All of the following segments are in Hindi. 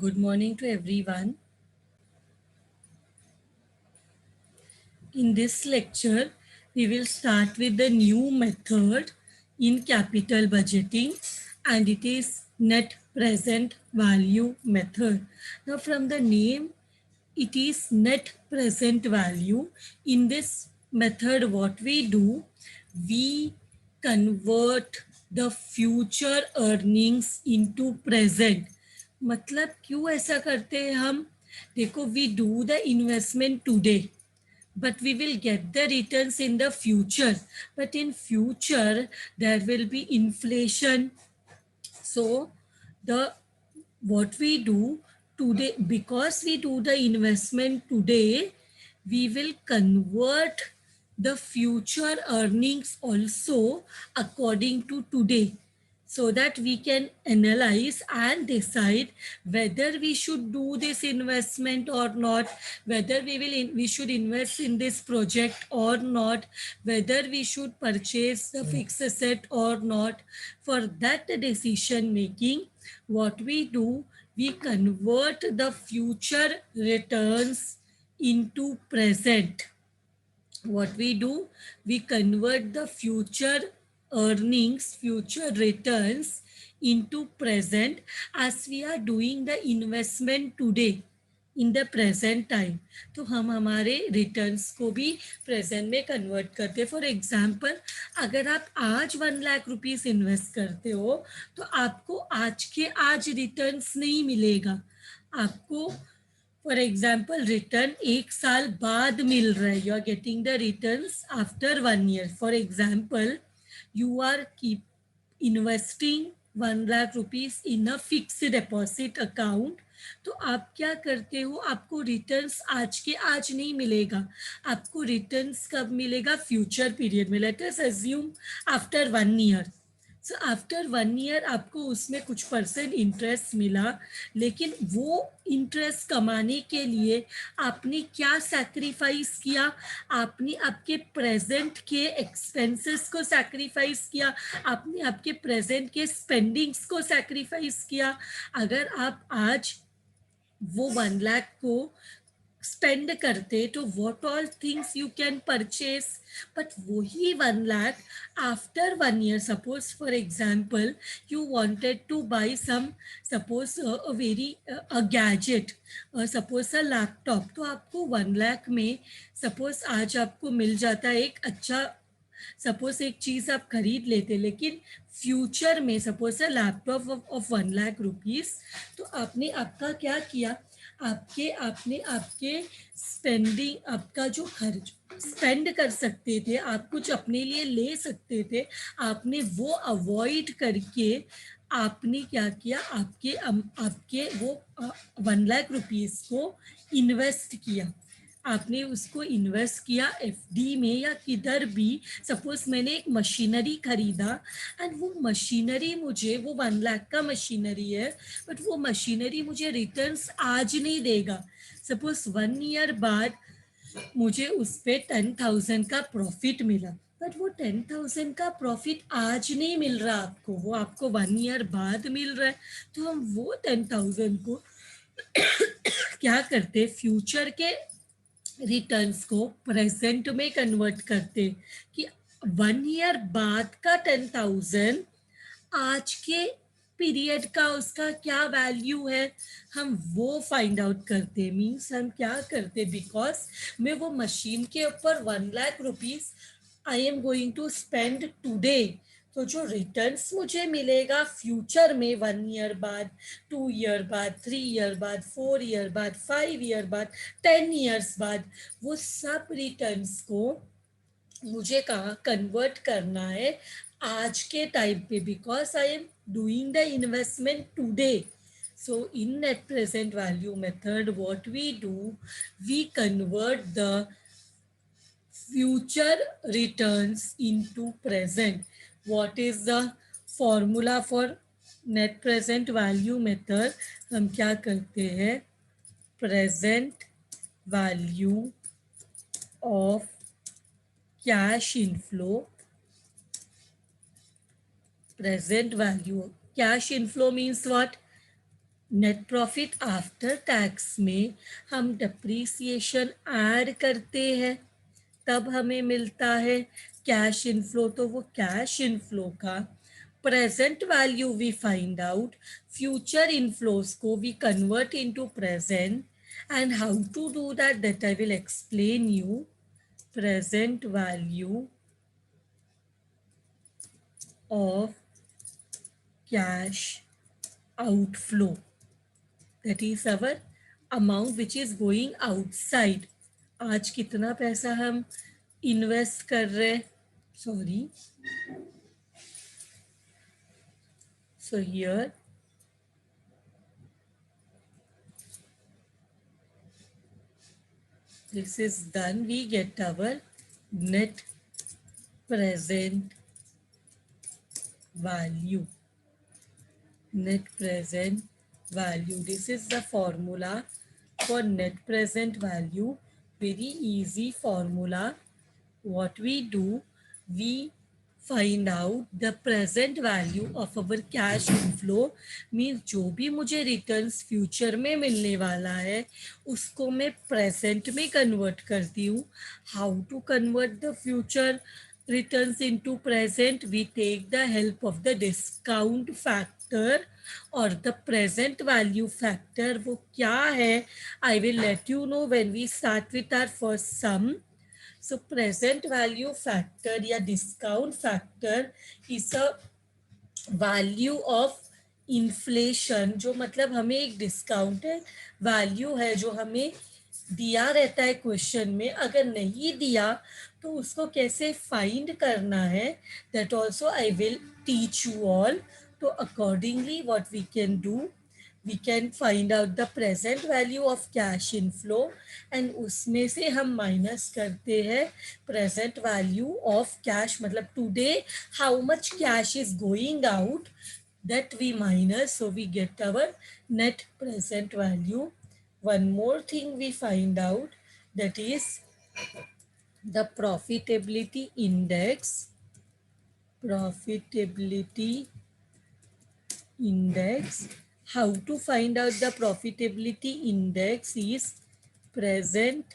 Good morning to everyone. In this lecture, we will start with the new method in capital budgeting, and it is net present value method. Now from the name, it is net present value. In this method, what we do, we convert the future earnings into present. मतलब क्यों ऐसा करते हैं हम? देखो, we do the investment today, but we will get the returns in the future. But in future there will be inflation. So the what we do today, because we do the investment today, we will convert the future earnings also according to today, so that we can analyze and decide whether we should do this investment or not, whether we should invest in this project or not, whether we should purchase the fixed asset or not. For that decision making, what we do, we convert the future returns into present. What we do, we convert the future earnings, future returns into present, as we are doing the investment today in the present time. तो हम हमारे रिटर्न्स को भी प्रेजेंट में कन्वर्ट करते. फॉर एग्जाम्पल, अगर आप आज 1,00,000 रुपीज इन्वेस्ट करते हो, तो आपको आज के आज रिटर्न्स नहीं मिलेगा. आपको फॉर एग्जाम्पल रिटर्न 1 साल बाद मिल रहा है. You are getting the returns after 1 year. For example, you are keep investing 1,00,000 rupees in a fix deposit account. तो आप क्या करते हो, आपको रिटर्न्स आज के आज नहीं मिलेगा. आपको रिटर्न्स कब मिलेगा? फ्यूचर पीरियड में. Let us assume after 1 year. So after 1 year आपको उसमें कुछ परसेंट इंटरेस्ट मिला, लेकिन वो इंटरेस्ट कमाने के लिए आपने क्या सैक्रिफाइस किया? आपने आपके प्रेजेंट के एक्सपेंसेस को सैक्रिफाइस किया, आपने आपके प्रेजेंट के स्पेंडिंग्स को सैक्रिफाइस किया. अगर आप आज वो 1,00,000 को स्पेंड करते, तो what all things you can purchase. But वही 1,00,000 after 1 year, suppose for example you wanted to buy some, suppose a very a gadget, suppose a laptop. तो आपको 1,00,000 में सपोज आज आपको मिल जाता है एक अच्छा, सपोज एक चीज आप खरीद लेते, लेकिन फ्यूचर में suppose a laptop off 1,00,000 rupees. तो आपने आपका क्या किया, आपने आपके स्पेंडिंग, आपका जो खर्च स्पेंड कर सकते थे, आप कुछ अपने लिए ले सकते थे, आपने वो अवॉइड करके आपने क्या किया, आपके वो 1,00,000 रुपीज को इन्वेस्ट किया. आपने उसको इन्वेस्ट किया एफडी में या किधर भी. सपोज मैंने एक मशीनरी खरीदा, एंड वो मशीनरी मुझे, वो 1,00,000 का मशीनरी है, बट वो मशीनरी मुझे रिटर्न्स आज नहीं देगा. सपोज 1 ईयर बाद मुझे उस पर 10,000 का प्रॉफिट मिला, बट वो 10,000 का प्रॉफिट आज नहीं मिल रहा आपको, वो आपको 1 ईयर बाद मिल रहा है. तो हम वो 10,000 को क्या करते, फ्यूचर के रिटर्न्स को प्रेजेंट में कन्वर्ट करते, कि 1 ईयर बाद का 10,000 आज के पीरियड का उसका क्या वैल्यू है, हम वो फाइंड आउट करते. मीन्स हम क्या करते, बिकॉज मैं वो मशीन के ऊपर 1,00,000 rupees I am going to spend today, तो जो रिटर्न्स मुझे मिलेगा फ्यूचर में 1 ईयर बाद, 2 ईयर बाद, 3 ईयर बाद, 4 ईयर बाद, 5 ईयर बाद, 10 ईयर्स बाद, वो सब रिटर्न्स को मुझे कहाँ कन्वर्ट करना है, आज के टाइम पे, because I am doing the investment today. So in net present value method, what we do, we convert the future returns into present. What is the formula for net present value method? हम क्या करते हैं, present value of cash inflow, present value. Cash inflow means what? Net profit after tax में हम डिप्रिसिएशन ऐड करते हैं, तब हमें मिलता है कैश इनफ्लो। तो वो कैश इनफ्लो का present value we find out, future inflows को we convert into present, and how to do that I will explain you. Present value of cash outflow, that is our amount which is going outside. आज कितना पैसा हम इन्वेस्ट कर रहे हैं, sorry, so here this is done, we get our net present value. Net present value, this is the formula for net present value. Very easy formula. What we do, we find out the present value of our cash inflow, means जो भी मुझे रिटर्न्स फ्यूचर में मिलने वाला है उसको मैं प्रेजेंट में कन्वर्ट करती हूँ. How to convert the future returns into present? We take the help of the discount factor or the present value factor. वो क्या है, I will let you know when we start with our first sum. So present value factor या discount factor is a value of inflation, जो मतलब हमें एक डिस्काउंट है, वैल्यू है जो हमें दिया रहता है क्वेश्चन में. अगर नहीं दिया तो उसको कैसे फाइंड करना है, that also I will teach you all. तो accordingly what we can do, we can find out the present value of cash inflow, and उसमें से हम माइनस करते हैं present value of cash, मतलब today how much cash is going out, that we minus, so we get our net present value. One more thing we find out, that is the profitability index. Profitability index. How to find out the profitability index is present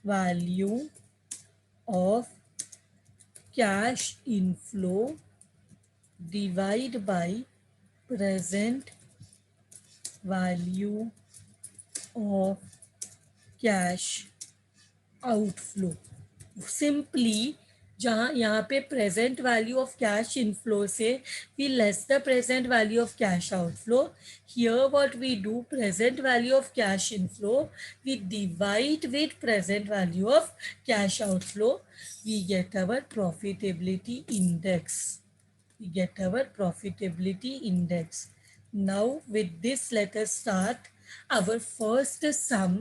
value of cash inflow divided by present value of cash outflow. Simply जहाँ यहाँ पे present value of cash inflow से we less the present value of cash outflow. Here what we do, present value of cash inflow we divide with present value of cash outflow, we get our profitability index. We get our profitability index. Now with this, let us start our first sum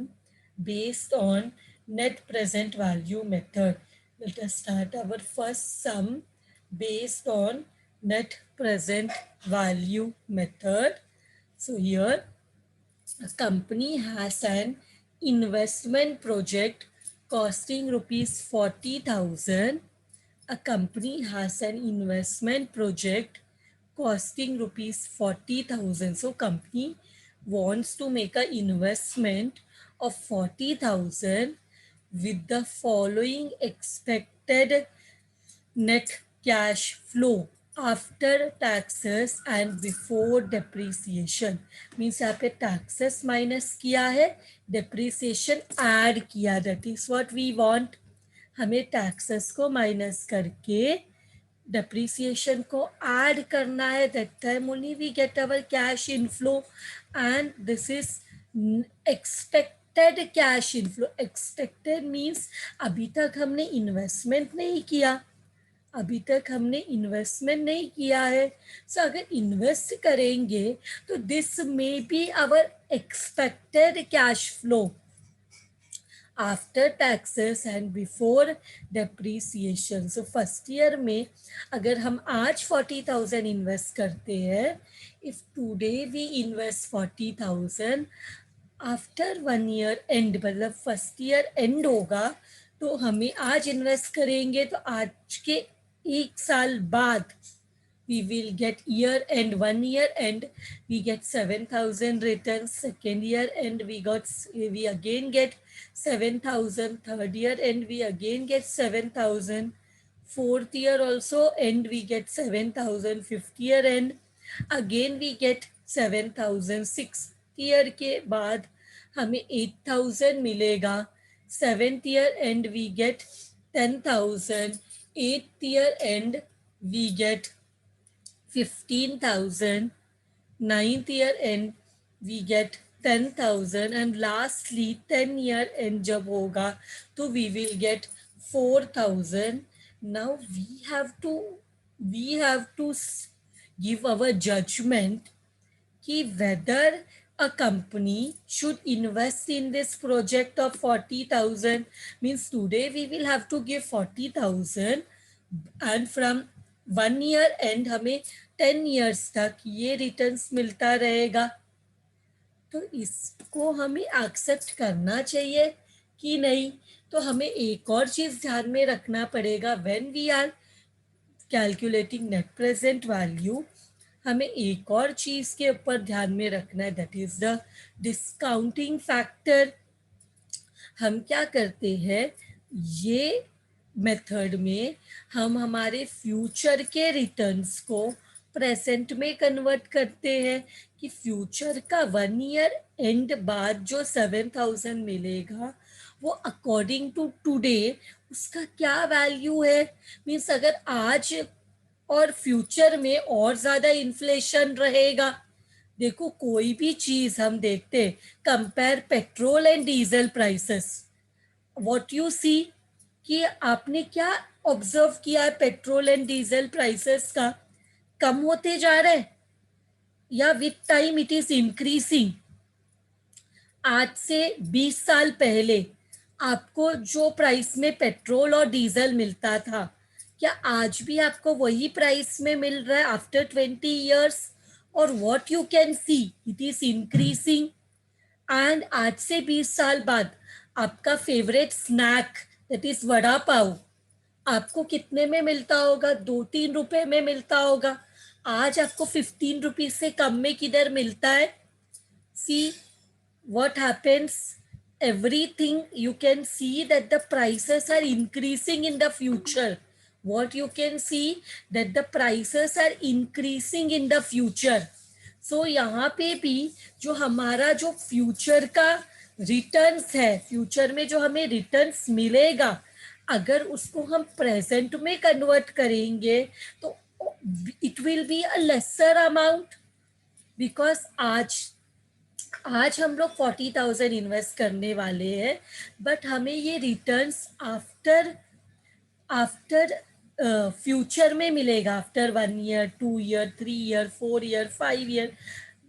based on net present value method. Let us start our first sum based on net present value method. So here a company has an investment project costing rupees 40,000. A company has an investment project costing rupees 40,000. So company wants to make an investment of 40,000 with the following expected net cash flow after taxes and before depreciation. Means यहाँ पे taxes minus किया है, depreciation add किया. That is what we want. हमें taxes को minus करके depreciation को add करना है. That time only we get our cash inflow, and this is expected cash inflow. Expected means अभी तक हमने investment नहीं किया, अभी तक हमने इन्वेस्टमेंट नहीं किया है. सो अगर इन्वेस्ट करेंगे तो दिस में be our expected cash flow after taxes and before depreciation. So first year में अगर हम आज 40,000 इन्वेस्ट करते हैं, if today we invest 40,000, after 1 year end, मतलब फर्स्ट ईयर एंड होगा तो हमें आज इन्वेस्ट करेंगे तो आज के 1 साल बाद we will get year end, 1 year end we get 7,000 returns, second year end we again get 7,000, third year end we again get 7,000, fourth year also end we get 7,000, fifth year end again we get 7,000, sixth year के बाद हमें 8,000 मिलेगा, seventh year end we get 10,000, eighth year end we get 15,000, ninth year end we get 10,000 and lastly 10-year end जब होगा तो we will get 4,000. Now we have to give our judgment कि whether a company should invest in this project of 40,000. Means today we will have to give 40,000 and from 1 year end हमें 10 years तक ये रिटर्न्स मिलता रहेगा, तो इसको हमें एक्सेप्ट करना चाहिए कि नहीं. तो हमें एक और चीज ध्यान में रखना पड़ेगा when we are calculating net present value. हमें एक और चीज के ऊपर ध्यान में रखना है, that is the discounting factor. हम क्या करते हैं, ये मेथड में हम हमारे फ्यूचर के रिटर्न्स को प्रेजेंट में कन्वर्ट करते हैं कि फ्यूचर का 1 year एंड बाद जो 7,000 मिलेगा वो अकॉर्डिंग टू टुडे उसका क्या वैल्यू है. मीन्स अगर आज और फ्यूचर में और ज्यादा इन्फ्लेशन रहेगा, देखो कोई भी चीज हम देखते, compare petrol and diesel prices, what you see कि आपने क्या ऑब्जर्व किया है, पेट्रोल एंड डीजल प्राइसेस का कम होते जा रहे हैं या with time it is increasing. आज से 20 साल पहले आपको जो प्राइस में पेट्रोल और डीजल मिलता था, क्या आज भी आपको वही प्राइस में मिल रहा है आफ्टर 20 years? और what you can see it is increasing. And आज से 20 साल बाद आपका favourite snack that is vada pav आपको कितने में मिलता होगा, 2-3 रुपए में मिलता होगा. आज आपको 15 रुपीज से कम में किधर मिलता है. सी what happens, everything you can see that the prices are increasing in the future. What you can see that the prices are increasing in the future. So यहाँ पे भी जो हमारा जो फ्यूचर का रिटर्न्स है, फ्यूचर में जो हमें रिटर्न्स मिलेगा, अगर उसको हम प्रेजेंट में कन्वर्ट करेंगे तो it will be a lesser amount. Because आज हम लोग 40,000 इन्वेस्ट करने वाले हैं, बट हमें ये रिटर्न्स आफ्टर फ्यूचर में मिलेगा, after 1 year, 2 year, 3 year, 4 year, 5 year.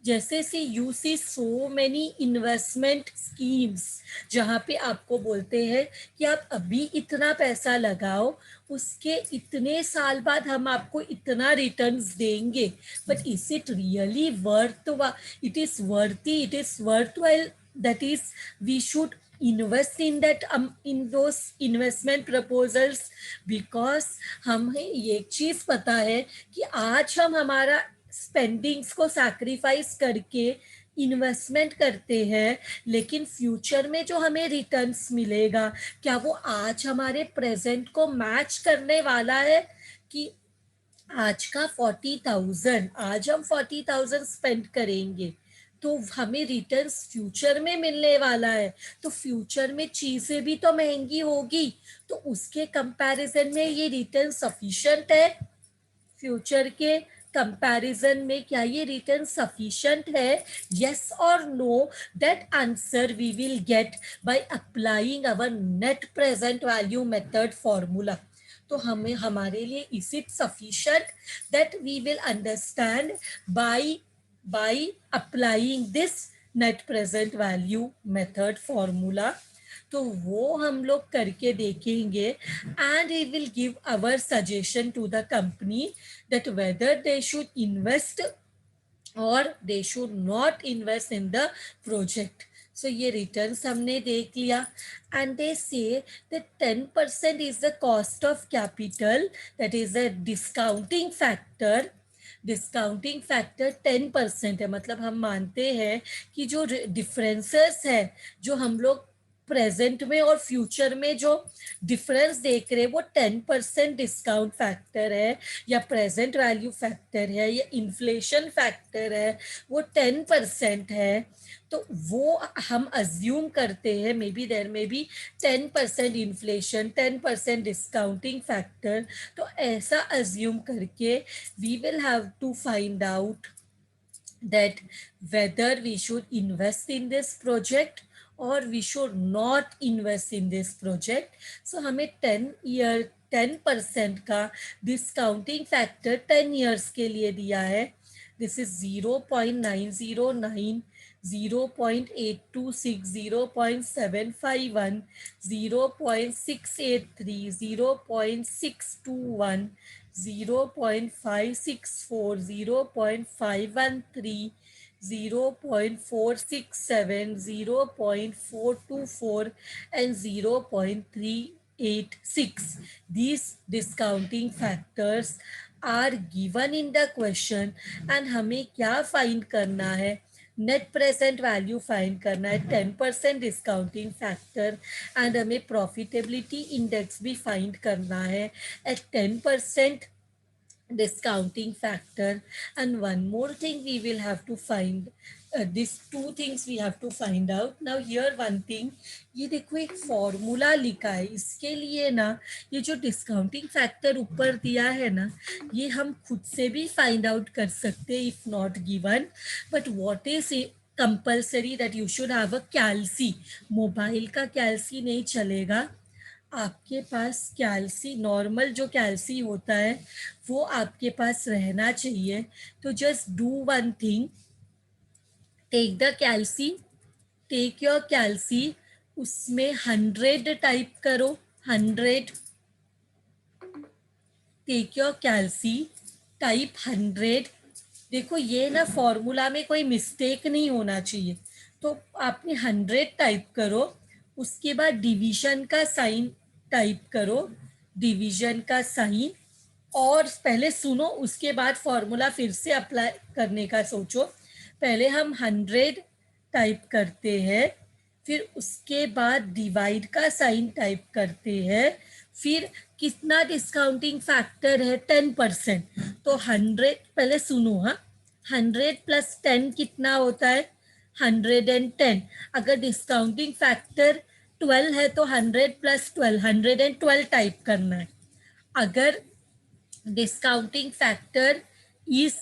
जैसे see you see so many investment schemes जहाँ पे आपको बोलते हैं कि आप अभी इतना पैसा लगाओ, उसके इतने साल बाद हम आपको इतना रिटर्न्स देंगे. But is it really worth, it is worthy, it is worthwhile, that is we should invest in that in those investment proposals. because हमें ये चीज पता है कि आज हम हमारा स्पेंडिंग्स को सैक्रिफाइस करके इन्वेस्टमेंट करते हैं, लेकिन फ्यूचर में जो हमें रिटर्न्स मिलेगा क्या वो आज हमारे प्रेजेंट को मैच करने वाला है. कि आज का 40,000 आज हम 40,000 स्पेंड करेंगे तो हमें रिटर्न्स फ्यूचर में मिलने वाला है, तो फ्यूचर में चीजें भी तो महंगी होगी, तो उसके कंपैरिजन में ये रिटर्न सफिशिएंट है. फ्यूचर के कंपैरिजन में क्या ये रिटर्न सफिशिएंट है, यस और no. That answer we will get by applying our net present value method formula. तो हमें हमारे लिए is it sufficient, that we will understand by applying this net present value method formula. तो वो हम लोग करके देखेंगे and we will give our suggestion to the company that whether they should invest or they should not invest in the project. So ये returns हमने देख लिया and they say that 10% is the cost of capital, that is a discounting factor. Discounting factor 10% है, मतलब हम मानते हैं कि जो डिफरेंसेस है, जो हम लोग प्रेजेंट में और फ्यूचर में जो डिफरेंस देख रहे हैं, वो 10% डिस्काउंट फैक्टर है, या प्रेजेंट वैल्यू फैक्टर है, या इन्फ्लेशन फैक्टर है, वो 10% है। तो वो हम अज्यूम करते हैं मे बी देर में भी 10% इन्फ्लेशन, 10% डिस्काउंटिंग फैक्टर। तो ऐसा अज्यूम करके we will have to find out that whether we should invest in this project or we should not invest in this project. So हमें 10% का डिस्काउंटिंग फैक्टर 10 years के लिए दिया है। This is 0.909, 0.826, 0.751, 0.683, 0.621, 0.564, 0.513, 0.467, 0.424, and 0.386. These discounting factors are given in the question, and हमें क्या फाइंड करना है? नेट प्रेजेंट वैल्यू फाइंड करना है, 10% डिस्काउंटिंग फैक्टर, एंड हमें प्रॉफिटेबिलिटी इंडेक्स भी फाइंड करना है eight 10% discounting factor. And one more thing we will have to find, these two things we have to find out. Now here one thing, ये देखो एक फॉर्मूला लिखा है इसके लिए ना, ये जो डिस्काउंटिंग फैक्टर ऊपर दिया है ना, ये हम खुद से भी फाइंड आउट कर सकते हैं if not given, but what is compulsory that you should have a calci. Mobile का कैल्सी नहीं चलेगा, आपके पास कैल्सी, नॉर्मल जो कैल्सी होता है वो आपके पास रहना चाहिए। तो just do one thing, take the calci, take your calci, उसमें 100 टाइप करो, 100, टेक योर कैल्सी, टाइप 100। देखो ये ना फॉर्मूला में कोई मिस्टेक नहीं होना चाहिए, तो आपने 100 टाइप करो, उसके बाद डिवीजन का साइन टाइप करो, डिवीजन का साइन, और पहले सुनो उसके बाद फॉर्मूला फिर से अप्लाई करने का सोचो। पहले हम 100 टाइप करते हैं, फिर उसके बाद डिवाइड का साइन टाइप करते हैं, फिर कितना डिस्काउंटिंग फैक्टर है? 10%। तो 100, पहले सुनो, हाँ, 100 + 10 कितना होता है? 110। अगर डिस्काउंटिंग फैक्टर 12 है तो 100 + 12, 112 टाइप करना है। अगर डिस्काउंटिंग फैक्टर इज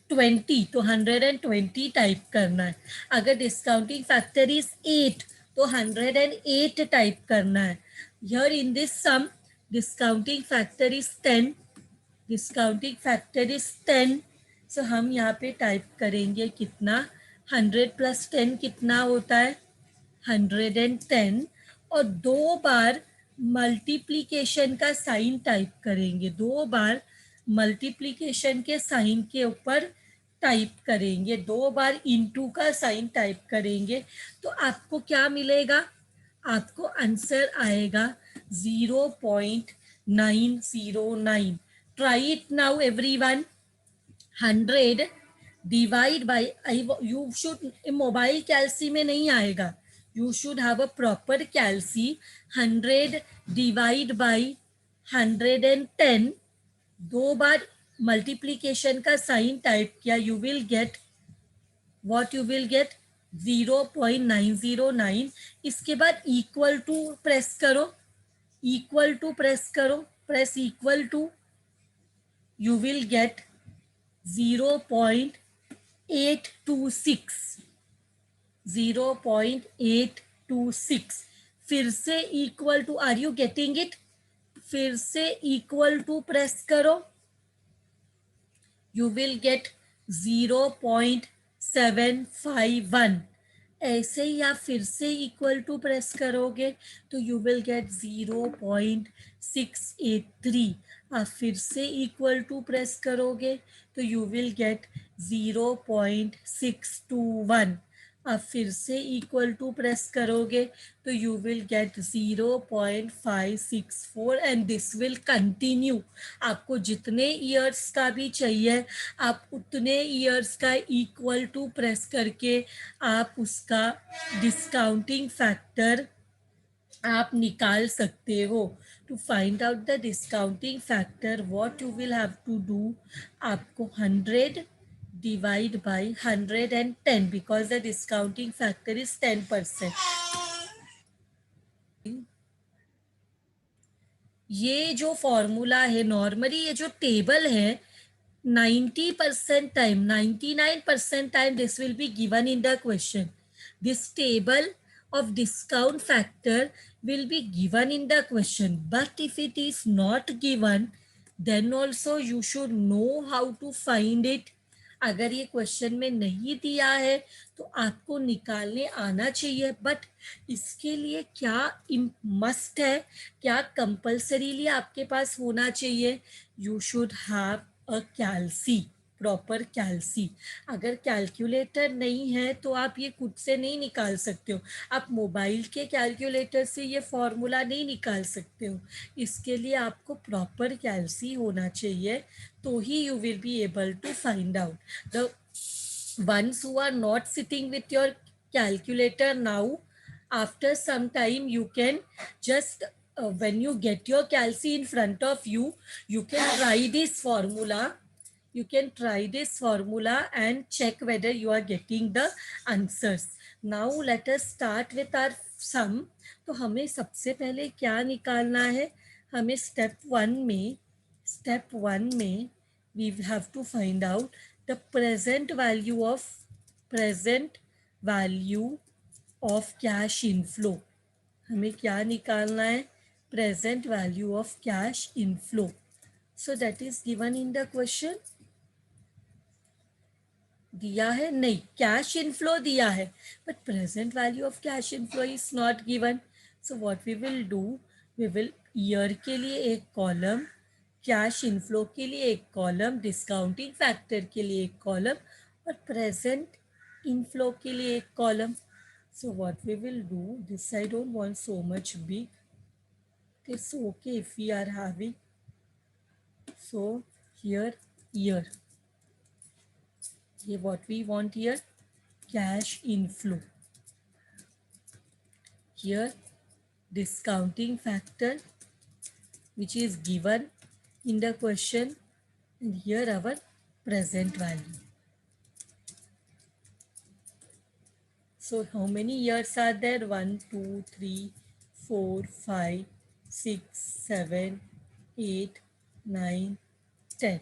20 तो 120 टाइप करना है। अगर डिस्काउंटिंग फैक्टर इज 8 तो 108 टाइप करना है। Here in this sum, discounting factor is 10, discounting factor is 10। So हम यहाँ पे टाइप करेंगे कितना? 100 + 10 कितना होता है? 110। और 2 बार मल्टीप्लीकेशन का साइन टाइप करेंगे, 2 बार मल्टीप्लीकेशन के साइन के ऊपर टाइप करेंगे, 2 बार इनटू का साइन टाइप करेंगे। तो आपको क्या मिलेगा? आपको आंसर आएगा 0.909। Try it now everyone. 100 divide by, you should, mobile calci में नहीं आएगा, you should have a proper calci. 100 divide by 110, 2 बार मल्टीप्लीकेशन का साइन टाइप किया, you will get, what you will get? 0.909। इसके बाद इक्वल टू प्रेस करो, इक्वल टू प्रेस करो, press equal to, you will get 0.826, 0.826। फिर से equal to, are you getting it? फिर से इक्वल टू प्रेस करो, यू विल गेट 0.751। ऐसे ही आप फिर से इक्वल टू प्रेस करोगे तो यू विल गेट 0.683। आप फिर से इक्वल टू प्रेस करोगे तो यू विल गेट 0.621। आप फिर से इक्वल टू प्रेस करोगे तो you will gate 0.564 and this will continue. आपको जितने ईयर्स का भी चाहिए आप उतने ईयर्स का इक्वल टू प्रेस करके आप उसका डिस्काउंटिंग फैक्टर आप निकाल सकते हो। To find out the discounting factor what you will have to do, आपको 100 divide by 110 because the discounting factor is 10%। ये जो फॉर्मूला है नॉर्मली ये जो टेबल है 90% time, 99% time this will be given in the question. This table of discount factor will be given in the question. But if it is not given, then also you should know how to find it. अगर ये क्वेश्चन में नहीं दिया है तो आपको निकालने आना चाहिए, बट इसके लिए क्या मस्ट है, क्या कंपल्सरीली आपके पास होना चाहिए, you should have a calci, proper calci. अगर कैलकुलेटर नहीं है तो आप ये खुद से नहीं निकाल सकते हो, आप मोबाइल के कैलकुलेटर से ये फॉर्मूला नहीं निकाल सकते हो। इसके लिए आपको प्रॉपर कैलसी होना चाहिए तो ही you will be able to find out. The ones who are not sitting with your calculator now, after some time you can just when you get your calci in front of you, you can try this formula, you can try this formula and check whether you are getting the answers. Now let us start with our sum. तो हमें सबसे पहले क्या निकालना है, हमें स्टेप वन में we have to find out the present value of cash inflow. हमें क्या निकालना है, present value of cash inflow. So that is given in the question. दिया है नहीं, कैश इनफ्लो दिया है but present value of cash inflow is not given. So what we will do, we will year के लिए एक कॉलम, कैश इनफ्लो के लिए एक कॉलम, डिस्काउंटिंग फैक्टर के लिए एक कॉलम और प्रेजेंट इनफ्लो के लिए एक column. So what we will do, this I don't want so much big. It's okay if we are having. So here, what we want here, cash inflow. Here, discounting factor, which is given in the question, and here our present value. So how many years are there? 1, 2, 3, 4, 5, 6, 7, 8, 9, 10.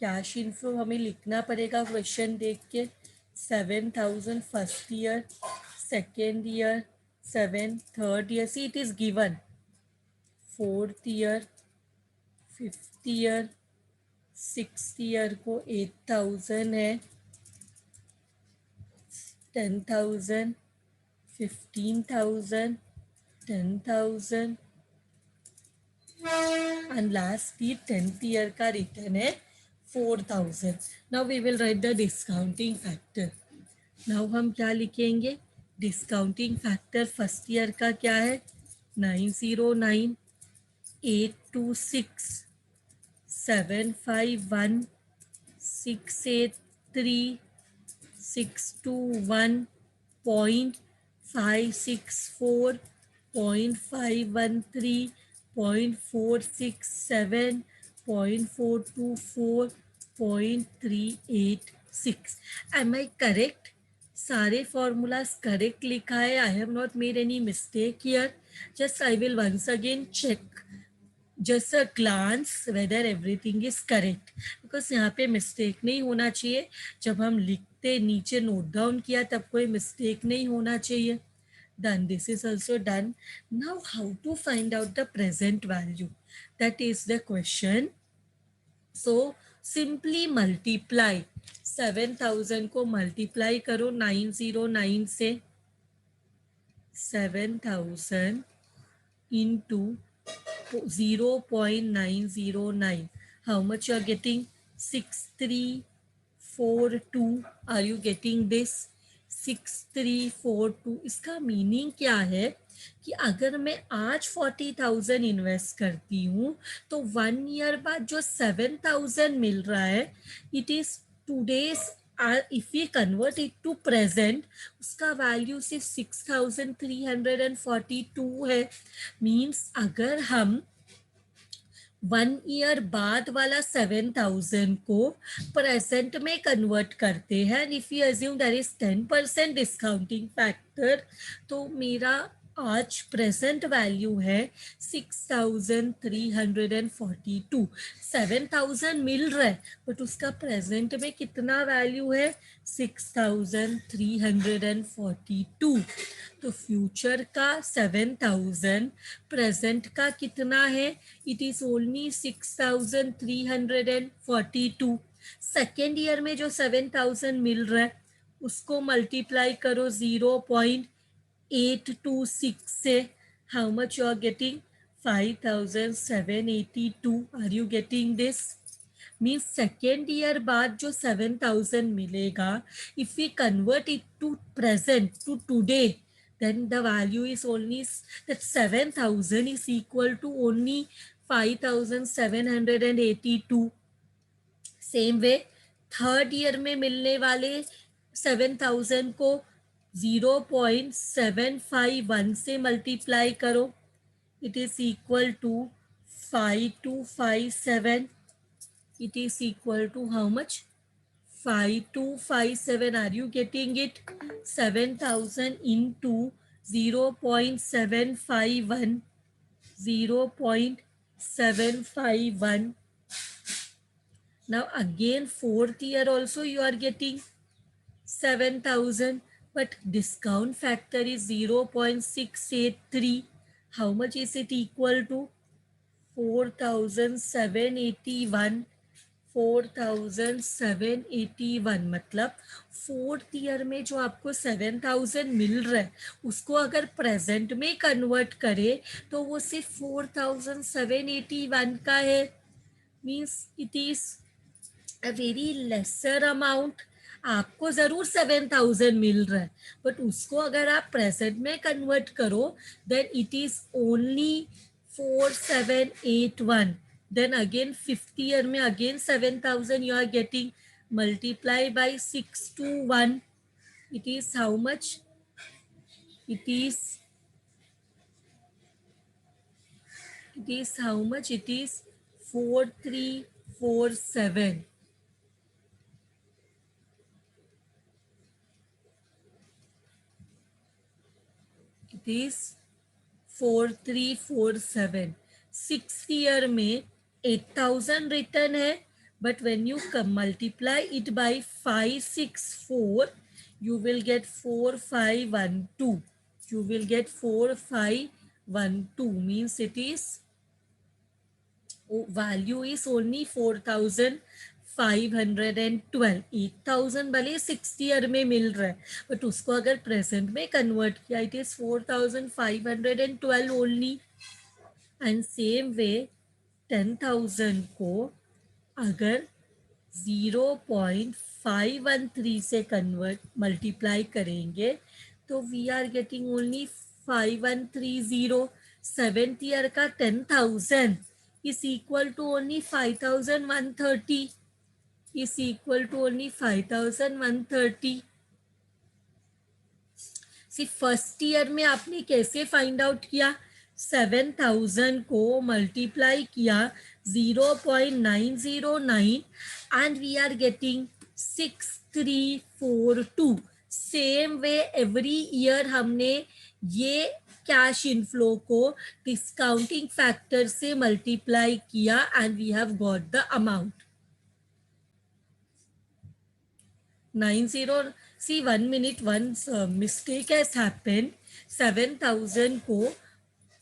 Cash inflow हमें लिखना पड़ेगा क्वेश्चन देख के। 7,000 first year, second year, 7 third year, C it is given. Fourth year, fifth year, sixth year को 8,000 है, 10,000, 15,000, 10,000 and last the 10th year का रिटर्न है 4,000. Now we will write the discounting factor. Now हम क्या लिखेंगे, डिस्काउंटिंग फैक्टर फर्स्ट ईयर का क्या है, 909, 826, 751, 683, 621, 0.564, 0.513, 0.467, 0.424, 0.386. Am I correct? सारे फॉर्मूलाज करेक्ट लिखा है, I have not made any mistake here. Just I will once again check just a glance whether everything is correct, because यहाँ पे मिस्टेक नहीं होना चाहिए। जब हम लिखते नीचे नोट डाउन किया तब कोई मिस्टेक नहीं होना चाहिए। Done, this is also done. Now how to find out the present value, that is the question. So simply multiply 7,000 को मल्टीप्लाई करो 909 से, 7,000 into 0.909. How much you are getting? 6342. Are you getting this? 6342। इसका मीनिंग क्या है कि अगर मैं आज 40,000 इन्वेस्ट करती हूँ तो 1 ईयर बाद जो 7,000 मिल रहा है, it is today's, if we convert it to present, उसका वैल्यू सिर्फ 6,342 है। मीन्स अगर हम 1 ईयर बाद वाला 7,000 को प्रेजेंट में कन्वर्ट करते हैं, if you assume there is 10% discounting factor, तो मेरा आज प्रेजेंट वैल्यू है 6,342। 7,000 मिल रहा है बट उसका प्रेजेंट में कितना वैल्यू है, 6,342। तो फ्यूचर का 7,000, प्रेजेंट का कितना है, it is only 6,342। Second year में जो 7,000 मिल रहा है उसको मल्टीप्लाई करो 0.826 से, how much you are getting, 5,782। Are you getting this? Means second year बाद जो 7,000 मिलेगा, if we convert it to present to today, then the value is only that 7,000 is equal to only 5,782। Same way third year में मिलने वाले 7,000 को 0.751 से मल्टीप्लाई करो, it is equal to 5257। it is equal to how much, 5257। are you getting it? 7,000 into 0.751, 0.751। now again fourth year also you are getting 7,000, but discount factor is 0.683, how much is it equal to, 4,781। 4,781 मतलब फोर्थ ईयर में जो आपको 7,000 मिल रहा है उसको अगर प्रेजेंट में कन्वर्ट करे तो वो सिर्फ 4,781 का है। Means it is a very lesser amount. आपको जरूर 7,000 मिल रहा है बट उसको अगर आप प्रेजेंट में कन्वर्ट करो then it is only 4,781। then again fifth year में again 7,000 you are getting, multiply by 621, it is how much, it is how much, it is 4,347। it is 4,347। Sixth year में 8,000 रिटर्न है but when you multiply it by 564 you will get 4,512, you will get 4,512 means it is value is only 4,512। 8,000 भले सिक्स्थ ईयर में मिल रहा है बट उसको अगर प्रेजेंट में कन्वर्ट किया it is 4,512 only. And same way 10,000 को अगर 0.513 से कन्वर्ट मल्टीप्लाई करेंगे तो we are getting only 5,130। Seventh year का 10,000 is equal to only 5,130, is equal to only 5,130। सिर्फ फर्स्ट ईयर में आपने कैसे फाइंड आउट किया, 7,000 को मल्टीप्लाई किया 0.909 and we are getting 6,342। Same way every year हमने ये कैश इनफ्लो को डिस्काउंटिंग फैक्टर से मल्टीप्लाई किया and we have got the amount 90। see 1 minute, one mistake has happened। 7,000 को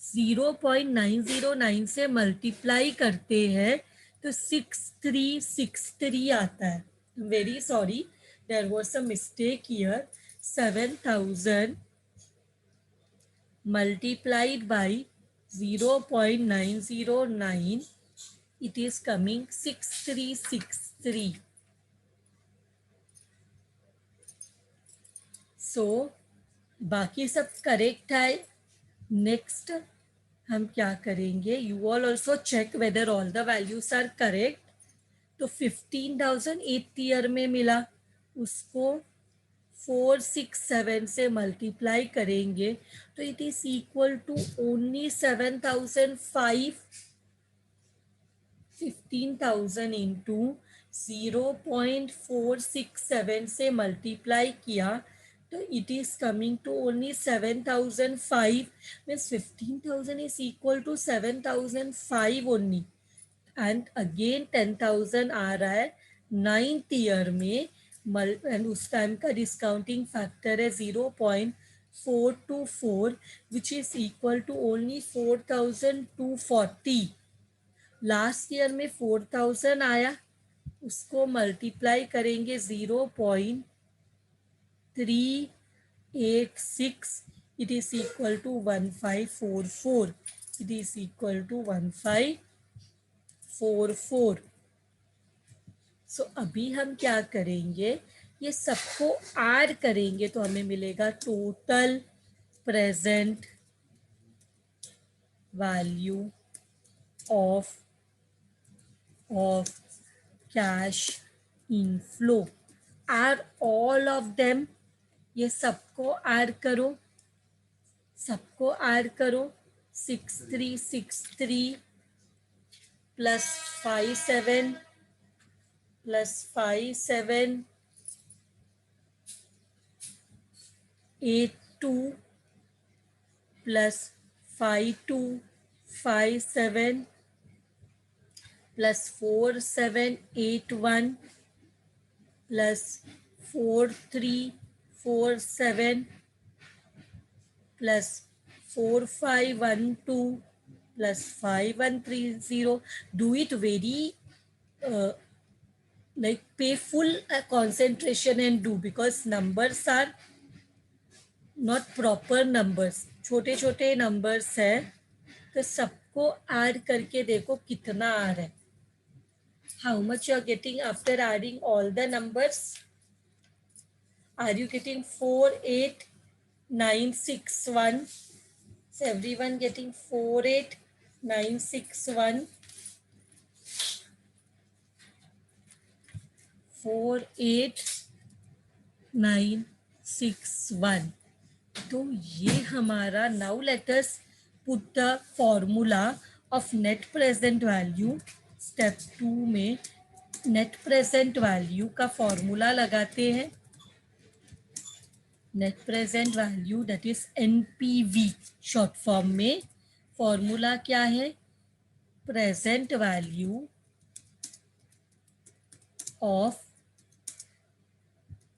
0.909 से मल्टीप्लाई करते हैं तो 6,363 आता है। Very sorry, there was a mistake here. 7,000 multiplied by 0.909, it is coming 6,363। So बाकी सब करेक्ट है. नेक्स्ट हम क्या करेंगे, you all also check whether all the values are correct. तो 15,000 एट्थ ईयर में मिला, उसको 467 से मल्टीप्लाई करेंगे तो it is equal to only 7,005. 15,000 into 0.467 से मल्टीप्लाई किया तो it is coming to only 7,005. Means 15,000 is equal to 7,005 only. And again 10,000 आ रहा है नाइन्थ ईयर में. एंड उस टाइम का डिस्काउंटिंग फैक्टर है 0.424 which is equal to only 4,240. Last year में 4,000 आया, उसको मल्टीप्लाई करेंगे 0.386. It is equal to 1544. It is equal to 1544. सो अभी हम क्या करेंगे, ये सबको ऐड करेंगे तो हमें मिलेगा total present value of cash inflow. Add all of them. ये सबको ऐड करो, सबको ऐड करो. 6363 plus 57 plus 57 82 plus 5257 plus 4781 plus 4347 plus 4512 plus 5130. Do it very like pay full concentration and do, because numbers are not proper numbers. छोटे छोटे numbers है तो सबको ऐड करके देखो कितना आ रहा है. How much you are getting after adding all the numbers? Are you getting 48961? So everyone getting 48961. 48961. तो ये हमारा. Now let us put the formula of net present value. Step 2 में नेट प्रेजेंट वैल्यू का फॉर्मूला लगाते हैं. Net present value that is NPV short form में. फॉर्मूला क्या है, present value of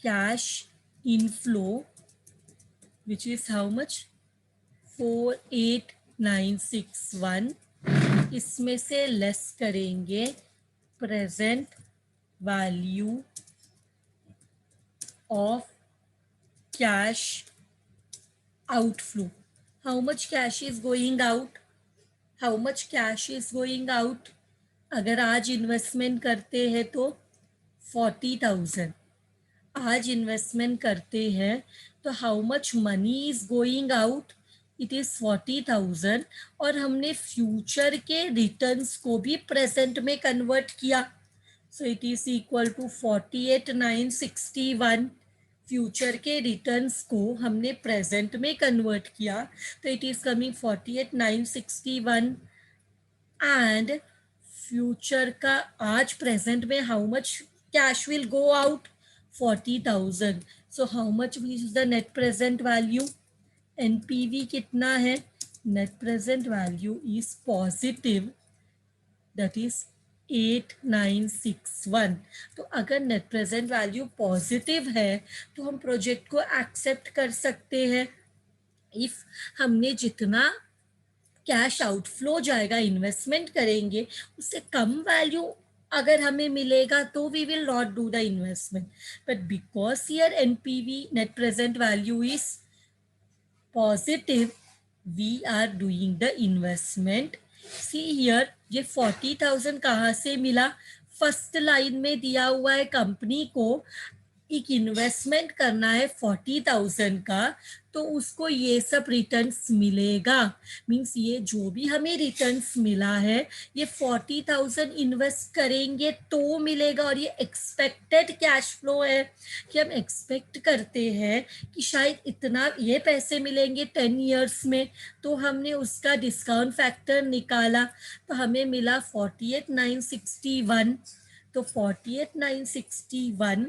cash inflow which is how much, 48961. इसमें से लेस करेंगे present value of cash outflow. How much cash is going out, how much cash is going out. अगर आज इन्वेस्टमेंट करते हैं तो 40,000. आज इन्वेस्टमेंट करते हैं तो how much money is going out, it is 40,000. और हमने फ्यूचर के रिटर्न्स को भी प्रेजेंट में कन्वर्ट किया. So it is equal to 48,961. Future के रिटर्न्स को हमने प्रेजेंट में कन्वर्ट किया तो it is coming 48,961. And future का आज प्रेजेंट में how much cash will go out, 40,000. So how much is the net present value, NPV कितना है, net present value is positive, that is 8961. तो अगर नेट प्रेजेंट वैल्यू पॉजिटिव है तो हम प्रोजेक्ट को एक्सेप्ट कर सकते हैं. इफ हमने जितना कैश आउटफ्लो जाएगा इन्वेस्टमेंट करेंगे उससे कम वैल्यू अगर हमें मिलेगा तो we will not do the investment. But because here NPV net present value is positive, we are doing the investment. See here ये 40,000 कहाँ से मिला, फर्स्ट लाइन में दिया हुआ है कंपनी को एक इन्वेस्टमेंट करना है 40,000 का, तो उसको ये सब रिटर्न्स मिलेगा। मीन्स ये जो भी हमें रिटर्न्स मिला है ये 40,000 इन्वेस्ट करेंगे तो मिलेगा, और ये एक्सपेक्टेड कैश फ्लो है कि हम एक्सपेक्ट करते हैं कि शायद इतना ये पैसे मिलेंगे 10 years में। तो हमने उसका डिस्काउंट फैक्टर निकाला तो हमें मिला 48,961। तो 48,961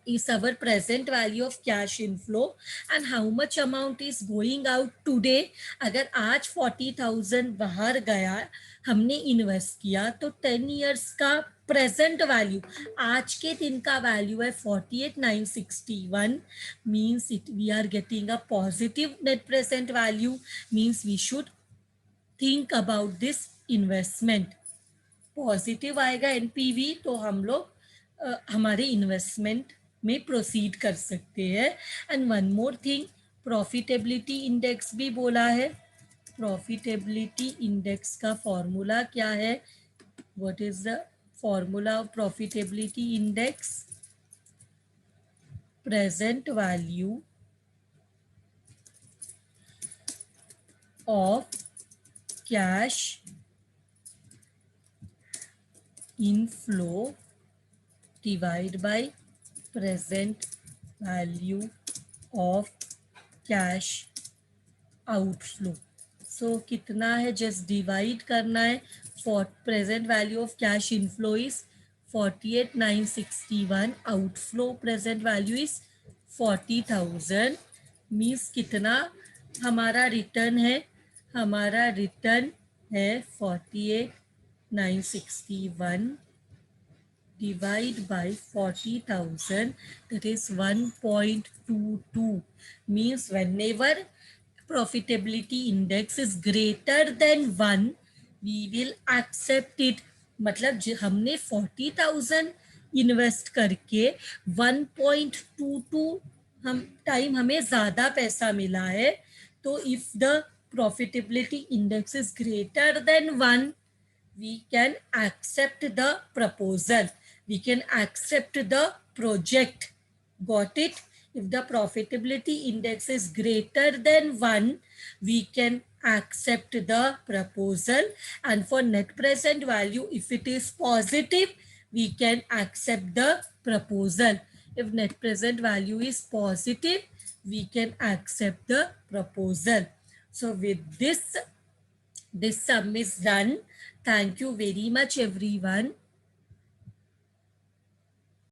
is our present value of cash inflow, and how much amount is going out today। अगर आज 40,000 बाहर गया, हमने इन्वेस्ट किया, तो 10 years का प्रेजेंट वैल्यू, आज के दिन का वैल्यू है 48,961। Means it we are getting a positive net present value. Means we should think about this investment. Positive आएगा एनपीवी तो हम लोग हमारे इन्वेस्टमेंट में प्रोसीड कर सकते हैं। And one more thing, profitability index भी बोला है। प्रॉफिटेबिलिटी इंडेक्स का फॉर्मूला क्या है? What is the formula of profitability index? Present value of cash inflow divide by present value of cash outflow। सो कितना है, जस्ट डिवाइड करना है। For present value of cash inflow is 48,961, outflow present value is 40,000। Means कितना हमारा रिटर्न है? हमारा रिटर्न है 48,961 divide by 40,000, that is 1.22। means whenever profitability index is greater than 1 we will accept it। मतलब हमने 40,000 इन्वेस्ट करके 1.22 हम टाइम हमें ज़्यादा पैसा मिला है, तो if the profitability index is greater than 1 we can accept the proposal, we can accept the project। Got it? If the profitability index is greater than 1 we can accept the proposal, and for net present value if it is positive we can accept the proposal। if net present value is positive we can accept the proposal। so with this sum is done। Thank you very much everyone।